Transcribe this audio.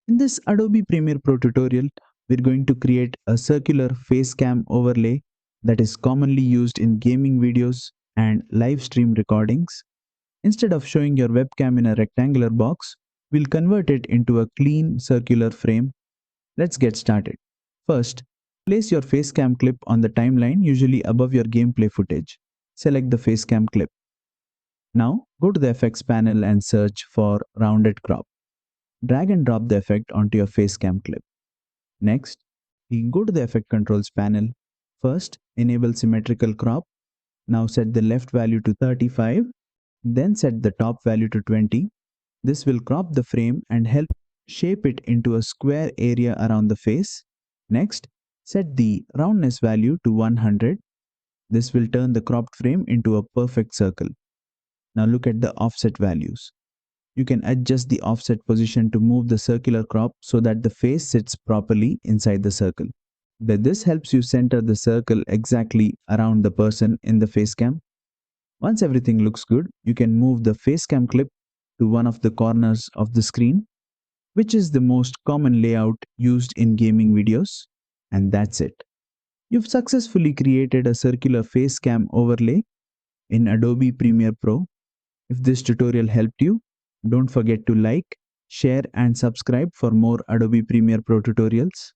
In this Adobe Premiere Pro tutorial, we're going to create a circular Facecam overlay that is commonly used in gaming videos and live stream recordings. Instead of showing your webcam in a rectangular box, we'll convert it into a clean circular frame. Let's get started. First, place your Facecam clip on the timeline, usually above your gameplay footage. Select the Facecam clip. Now, go to the effects panel and search for rounded crop. Drag and drop the effect onto your Facecam clip. Next, you go to the effect controls panel. First, enable symmetrical crop. Now set the left value to 35, then set the top value to 20. This will crop the frame and help shape it into a square area around the face. Next, set the roundness value to 100. This will turn the cropped frame into a perfect circle. Now look at the offset values. You can adjust the offset position to move the circular crop so that the face sits properly inside the circle. This helps you center the circle exactly around the person in the Facecam. Once everything looks good, you can move the Facecam clip to one of the corners of the screen, which is the most common layout used in gaming videos. And that's it. You've successfully created a circular Facecam overlay in Adobe Premiere Pro. If this tutorial helped you, don't forget to like, share and subscribe for more Adobe Premiere Pro tutorials.